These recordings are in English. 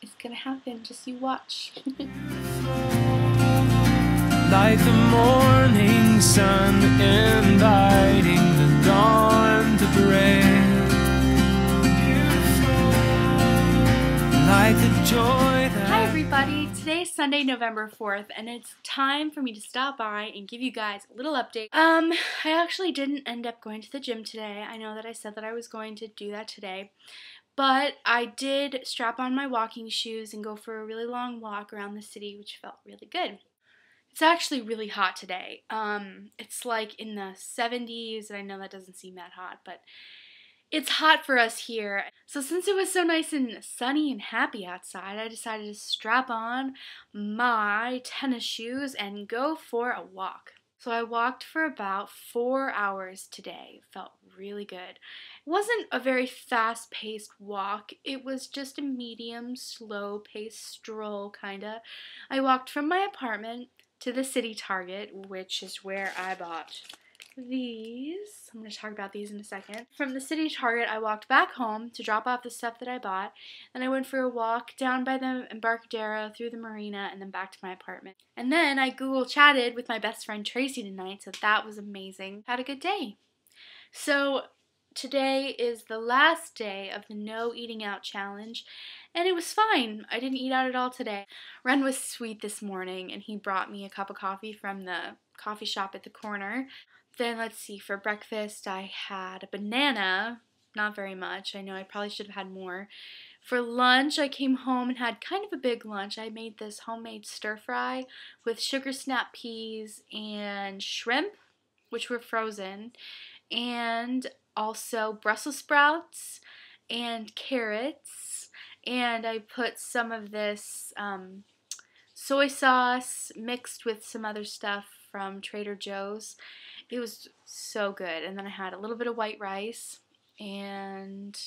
It's gonna happen, just you watch. Like the morning sun inviting the dawn to break. Beautiful. Like the joy that... Hi everybody, today's Sunday, November 4th, and it's time for me to stop by and give you guys a little update. I actually didn't end up going to the gym today. I know that I said that I was going to do that today, but I did strap on my walking shoes and go for a really long walk around the city, which felt really good. It's actually really hot today. It's like in the 70s, and I know that doesn't seem that hot, but it's hot for us here. So since it was so nice and sunny and happy outside, I decided to strap on my tennis shoes and go for a walk. So I walked for about 4 hours today. It felt really good. It wasn't a very fast-paced walk. It was just a medium, slow-paced stroll, kinda. I walked from my apartment to the city Target, which is where I bought these. I'm going to talk about these in a second. From the city Target, I walked back home to drop off the stuff that I bought. Then I went for a walk down by the Embarcadero, through the marina, and then back to my apartment. And then I Google chatted with my best friend Tracy tonight, so that was amazing. Had a good day. So today is the last day of the no eating out challenge, and it was fine. I didn't eat out at all today. Ren was sweet this morning, and he brought me a cup of coffee from the coffee shop at the corner. Then let's see, for breakfast I had a banana, not very much. I know I probably should have had more. For lunch I came home and had kind of a big lunch. I made this homemade stir fry with sugar snap peas and shrimp, which were frozen, and also Brussels sprouts and carrots, and I put some of this soy sauce mixed with some other stuff from Trader Joe's. It was so good. And then I had a little bit of white rice, and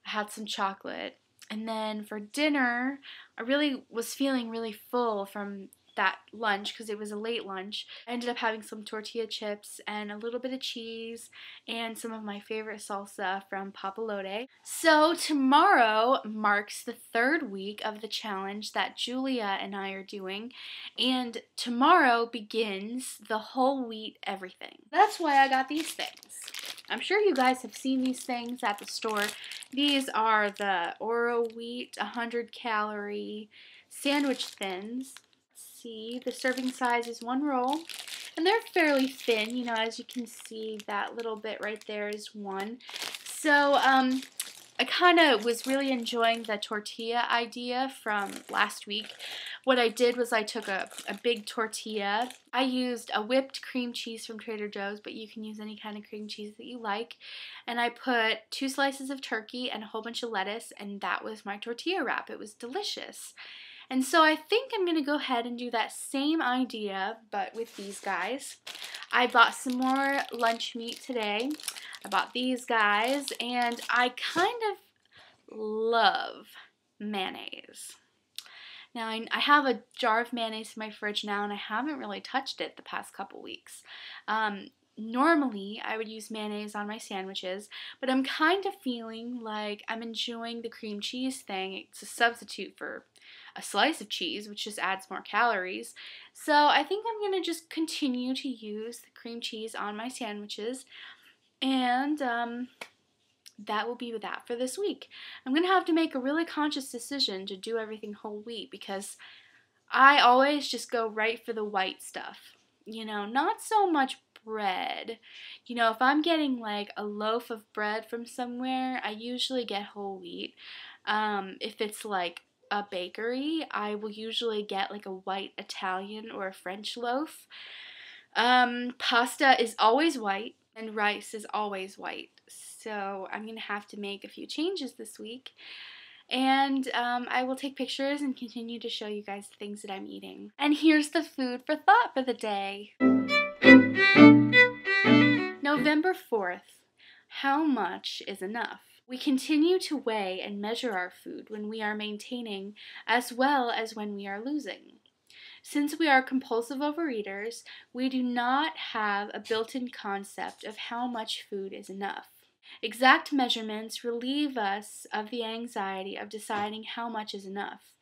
I had some chocolate. And then for dinner, I really was feeling really full from that lunch because it was a late lunch. I ended up having some tortilla chips and a little bit of cheese and some of my favorite salsa from Papalote. So tomorrow marks the 3rd week of the challenge that Julia and I are doing, and tomorrow begins the whole wheat everything. That's why I got these things. I'm sure you guys have seen these things at the store. These are the Oro Wheat 100-calorie sandwich thins. See, the serving size is 1 roll, and they're fairly thin. You know, as you can see, that little bit right there is 1. So I kind of was really enjoying the tortilla idea from last week. What I did was I took a big tortilla. I used a whipped cream cheese from Trader Joe's, but you can use any kind of cream cheese that you like. And I put 2 slices of turkey and a whole bunch of lettuce, and that was my tortilla wrap. It was delicious. And so I think I'm going to go ahead and do that same idea, but with these guys. I bought some more lunch meat today. I bought these guys, and I kind of love mayonnaise. Now, I have a jar of mayonnaise in my fridge now, and I haven't really touched it the past couple weeks. Normally, I would use mayonnaise on my sandwiches, but I'm kind of feeling like I'm enjoying the cream cheese thing. It's a substitute for a slice of cheese, which just adds more calories. So I think I'm going to just continue to use the cream cheese on my sandwiches, and that will be that for this week. I'm going to have to make a really conscious decision to do everything whole wheat because I always just go right for the white stuff. You know, not so much bread. You know, if I'm getting like a loaf of bread from somewhere, I usually get whole wheat. If it's like a bakery, I will usually get like a white Italian or a French loaf. Pasta is always white, and rice is always white. So I'm going to have to make a few changes this week. And I will take pictures and continue to show you guys the things that I'm eating. And here's the food for thought for the day. November 4th. How much is enough? We continue to weigh and measure our food when we are maintaining as well as when we are losing. Since we are compulsive overeaters, we do not have a built-in concept of how much food is enough. Exact measurements relieve us of the anxiety of deciding how much is enough.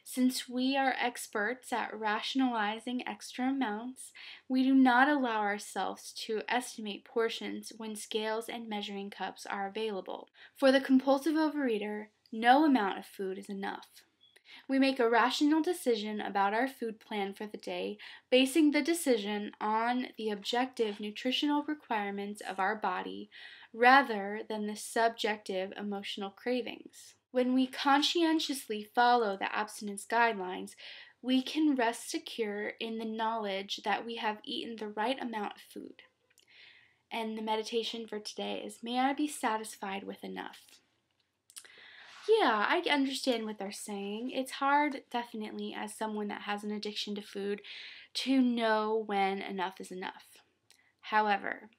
Since we are experts at rationalizing extra amounts, we do not allow ourselves to estimate portions when scales and measuring cups are available. For the compulsive overeater, no amount of food is enough. We make a rational decision about our food plan for the day, basing the decision on the objective nutritional requirements of our body rather than the subjective emotional cravings. When we conscientiously follow the abstinence guidelines, we can rest secure in the knowledge that we have eaten the right amount of food. And the meditation for today is, may I be satisfied with enough. Yeah, I understand what they're saying. It's hard, definitely, as someone that has an addiction to food, to know when enough is enough. However,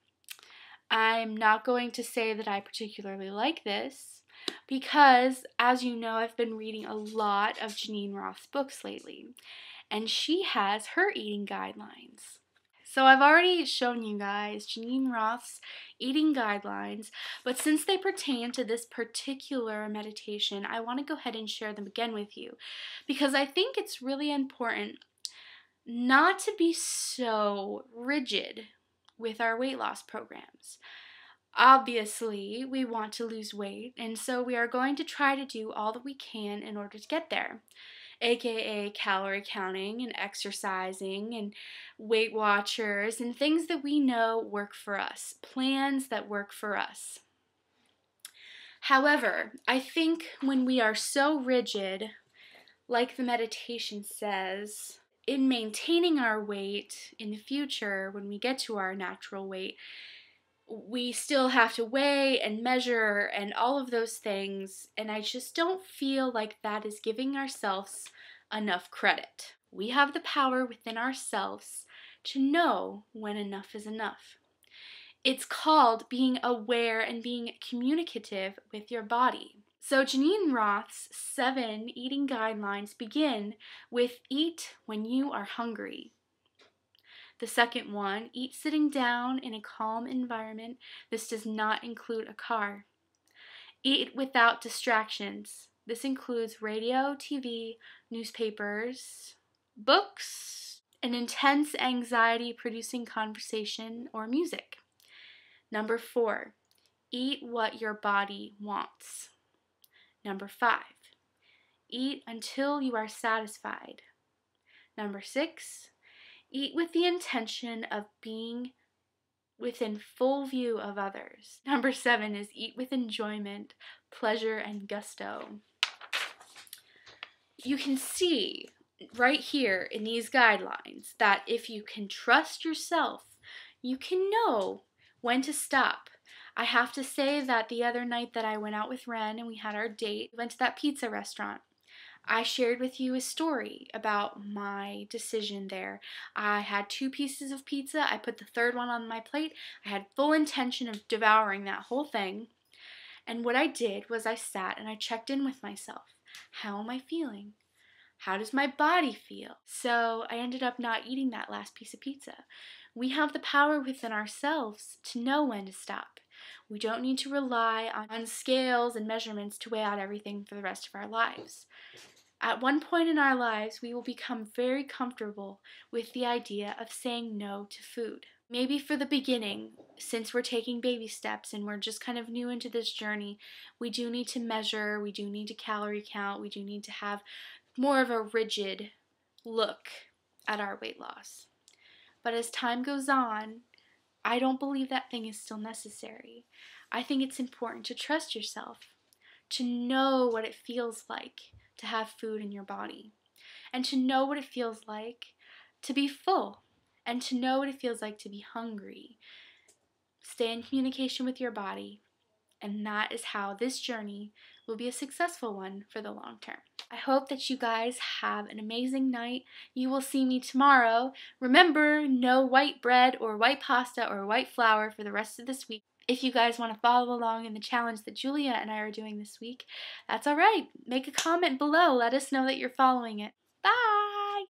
I'm not going to say that I particularly like this because, as you know, I've been reading a lot of Geneen Roth's books lately, and she has her eating guidelines. So I've already shown you guys Geneen Roth's eating guidelines, but since they pertain to this particular meditation, I want to go ahead and share them again with you because I think it's really important not to be so rigid with our weight loss programs. Obviously, we want to lose weight, and so we are going to try to do all that we can in order to get there, aka calorie counting and exercising and Weight Watchers and things that we know work for us, plans that work for us. However, I think when we are so rigid, like the meditation says, in maintaining our weight in the future, when we get to our natural weight, we still have to weigh and measure and all of those things, and I just don't feel like that is giving ourselves enough credit. We have the power within ourselves to know when enough is enough. It's called being aware and being communicative with your body. So Geneen Roth's 7 eating guidelines begin with eat when you are hungry. The second one, eat sitting down in a calm environment. This does not include a car. Eat without distractions. This includes radio, TV, newspapers, books, an intense anxiety-producing conversation or music. Number 4, eat what your body wants. Number 5, eat until you are satisfied. Number 6, eat with the intention of being within full view of others. Number 7 is eat with enjoyment, pleasure, and gusto. You can see right here in these guidelines that if you can trust yourself, you can know when to stop. I have to say that the other night that I went out with Ren and we had our date, we went to that pizza restaurant. I shared with you a story about my decision there. I had 2 pieces of pizza. I put the third one on my plate. I had full intention of devouring that whole thing. And what I did was I sat and I checked in with myself. How am I feeling? How does my body feel? So I ended up not eating that last piece of pizza. We have the power within ourselves to know when to stop. We don't need to rely on scales and measurements to weigh out everything for the rest of our lives. At one point in our lives, we will become very comfortable with the idea of saying no to food. Maybe for the beginning, since we're taking baby steps and we're just kind of new into this journey, we do need to measure, we do need to calorie count, we do need to have more of a rigid look at our weight loss. But as time goes on, I don't believe that thing is still necessary. I think it's important to trust yourself, to know what it feels like to have food in your body, and to know what it feels like to be full, and to know what it feels like to be hungry. Stay in communication with your body, and that is how this journey will be a successful one for the long term. I hope that you guys have an amazing night. You will see me tomorrow. Remember, no white bread or white pasta or white flour for the rest of this week. If you guys want to follow along in the challenge that Julia and I are doing this week, that's all right. Make a comment below. Let us know that you're following it. Bye!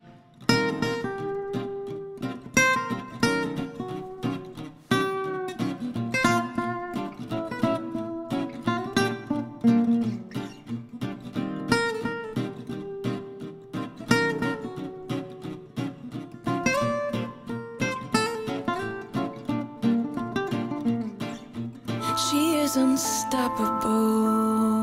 She is unstoppable.